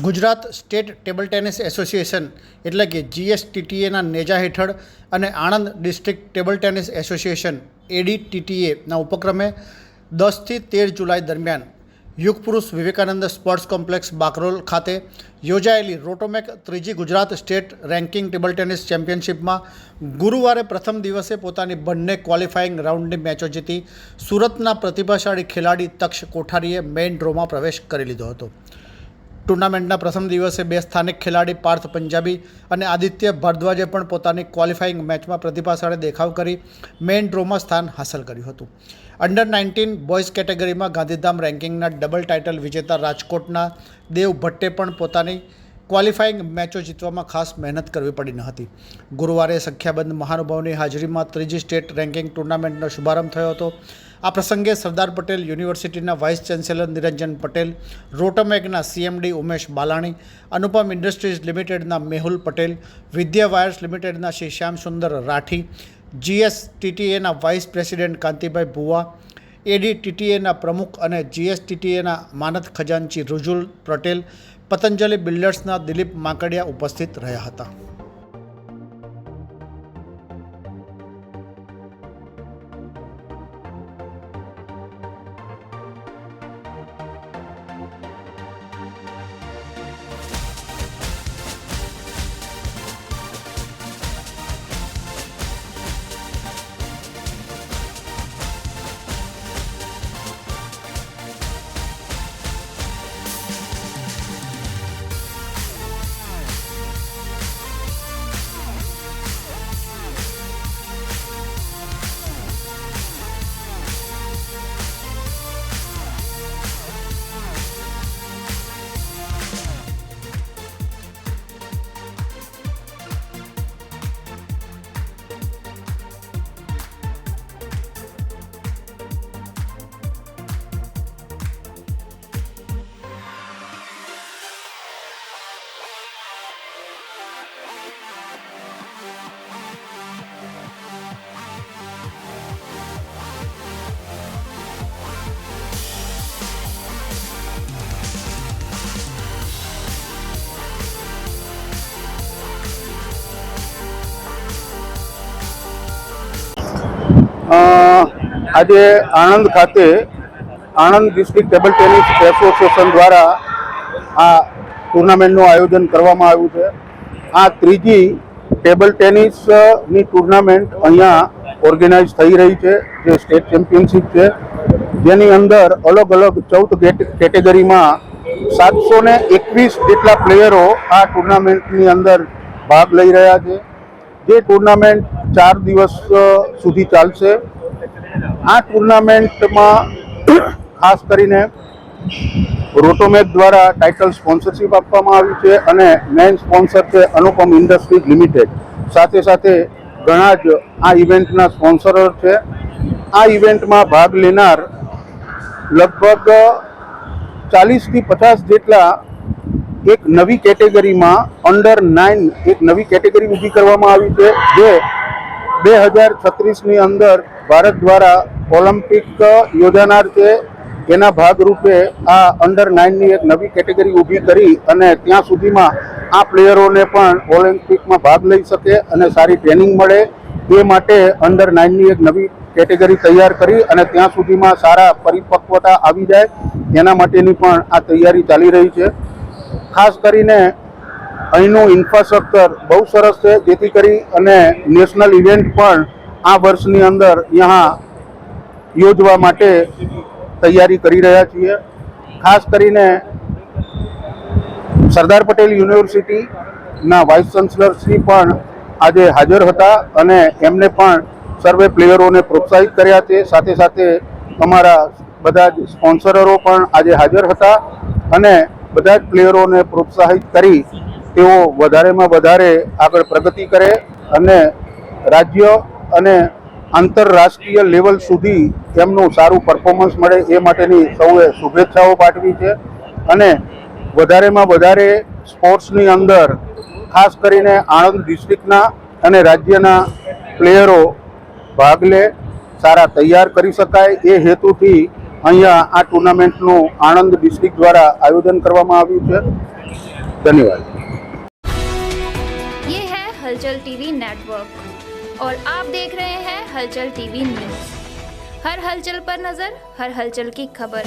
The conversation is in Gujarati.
Gujarat state table tennis association એટલે કે GSTTA નેજા હેઠળ અને Anand district table tennis association ADTTA ઉપક્રમે 10 થી 13 જુલાઈ દરમિયાન યુગ પુરુષ વિવેકાનંદ સ્પોર્ટ્સ કોમ્પ્લેક્સ બાકરોલ ખાતે યોજાયેલી રોટોમેક ત્રીજી Gujarat state ranking table tennis ચેમ્પિયનશિપમાં ગુરુવારે પ્રથમ દિવસે પોતાની બંને ક્વોલિફાઇંગ રાઉન્ડની મેચો જીતી સુરતના પ્રતિભાશાળી ખેલાડી તક્ષ કોઠારીએ મેઇન ડ્રોમાં પ્રવેશ કરી લીધો હતો। ટુર્નામેન્ટના પ્રથમ દિવસે બે સ્થાનિક ખેલાડી પાર્થ પંજાબી અને આદિત્ય ભારદ્વાજે પણ પોતાની ક્વોલિફાઇંગ મેચમાં પ્રતિભાશાળી દેખાવ કરી મેઇન ડ્રોમાં સ્થાન હાંસલ કર્યું હતું। અંડર 19 બોયઝ કેટેગરીમાં ગાંધીધામ રેન્કિંગના ડબલ ટાઇટલ વિજેતા રાજકોટના દેવ ભટ્ટે પણ પોતાની ક્વોલિફાઇંગ મેચો જીતવામાં ખાસ મહેનત કરવી પડી ન હતી। ગુરુવારે સંખ્યાબંધ મહાનુભાવોની હાજરીમાં ત્રીજી સ્ટેટ રેન્કિંગ ટુર્નામેન્ટનો શુભારંભ થયો હતો। આ પ્રસંગે સરદાર પટેલ યુનિવર્સિટીના વાઇસ ચાન્સેલર નિરંજન પટેલ, રોટોમેકના CMD ઉમેશ બાલાણી, અનુપમ ઇન્ડસ્ટ્રીઝ લિમિટેડના મેહુલ પટેલ, વિદ્યા વાયર્સ લિમિટેડના Shri Shyam Sundar Rathi, GSTTA vice president Kantibhai Bhuva, ADTTA પ્રમુખ અને GSTTA માનદ ખજાનચી રુજુલ પટેલ, પતંજલિ બિલ્ડર્સના દિલીપ માકડિયા ઉપસ્થિત રહ્યા હતા। આજે આણંદ ખાતે Anand district table tennis association દ્વારા આ ટુર્નામેન્ટનું આયોજન કરવામાં આવ્યું છે। આ ત્રીજી ટેબલ ટેનિસની ટુર્નામેન્ટ અહીંયા ઓર્ગેનાઇઝ થઈ રહી છે, જે સ્ટેટ ચેમ્પિયનશિપ છે, જેની અંદર અલગ અલગ 14 કેટેગરીમાં 721 જેટલા પ્લેયરો આ ટુર્નામેન્ટની અંદર ભાગ લઈ રહ્યા છે। જે ટુર્નામેન્ટ 4 દિવસ સુધી ચાલશે। આ ટુર્નામેન્ટમાં ખાસ કરીને રોટોમેક દ્વારા ટાઇટલ સ્પોન્સરશિપ આપવામાં આવી છે અને મેઇન સ્પોન્સર છે અનુપમ ઇન્ડસ્ટ્રીઝ લિમિટેડ। સાથે સાથે ઘણા જ આ ઇવેન્ટના સ્પોન્સરો છે। આ ઇવેન્ટમાં ભાગ લેનાર લગભગ 40 થી 50 જેટલા એક નવી કેટેગરીમાં અંડર 9 એક નવી કેટેગરી ઊભી કરવામાં આવી છે, જે 2036ની અંદર ભારત દ્વારા ઓલિમ્પિક યોજાનાર છે। એના ભાગરૂપે આ અંડર 9ની એક નવી કેટેગરી ઊભી કરી અને ત્યાં સુધીમાં આ પ્લેયરોને પણ ઓલિમ્પિકમાં ભાગ લઈ શકે અને સારી ટ્રેનિંગ મળે એ માટે અંડર 9ની એક નવી કેટેગરી તૈયાર કરી અને ત્યાં સુધીમાં સારા પરિપક્વતા આવી જાય એના માટેની પણ આ તૈયારી ચાલી રહી છે। ખાસ કરીને અહીંનું ઇન્ફ્રાસ્ટ્રક્ચર બહુ સરસ છે, જેથી કરી અને નેશનલ ઇવેન્ટ પણ આ વર્ષની અંદર यहाँ યોજવા માટે તૈયારી કરી રહ્યા છીએ। ખાસ કરીને સરદાર પટેલ યુનિવર્સિટીના વાઇસ ચાન્સલર શ્રી પણ આજે હાજર હતા અને એમને પણ સર્વે પ્લેયરોને પ્રોત્સાહિત કર્યા છે। સાથે સાથે અમારા બધા જ સ્પોન્સરો પણ આજે હાજર હતા અને બધા જ પ્લેયરોને પ્રોત્સાહિત કરી તેઓ વધારેમાં વધારે આગળ પ્રગતિ કરે અને રાજ્ય અને આંતરરાષ્ટ્રીય લેવલ સુધી એમનું સારું પરફોર્મન્સ મળે એ માટેની સૌએ શુભેચ્છાઓ પાઠવી છે અને વધારેમાં વધારે સ્પોર્ટ્સની અંદર ખાસ કરીને આણંદ ડિસ્ટ્રિક્ટના અને રાજ્યના પ્લેયરો ભાગ લે, સારા તૈયાર કરી શકાય એ હેતુથી અહીંયા આ ટુર્નામેન્ટનું આણંદ ડિસ્ટ્રિક્ટ દ્વારા આયોજન કરવામાં આવ્યું છે. ધન્યવાદ. ये है हलचल टीवी नेटवर्क और आप देख रहे हैं हलचल टीवी न्यूज. हर हलचल पर नजर, हर हलचल की खबर.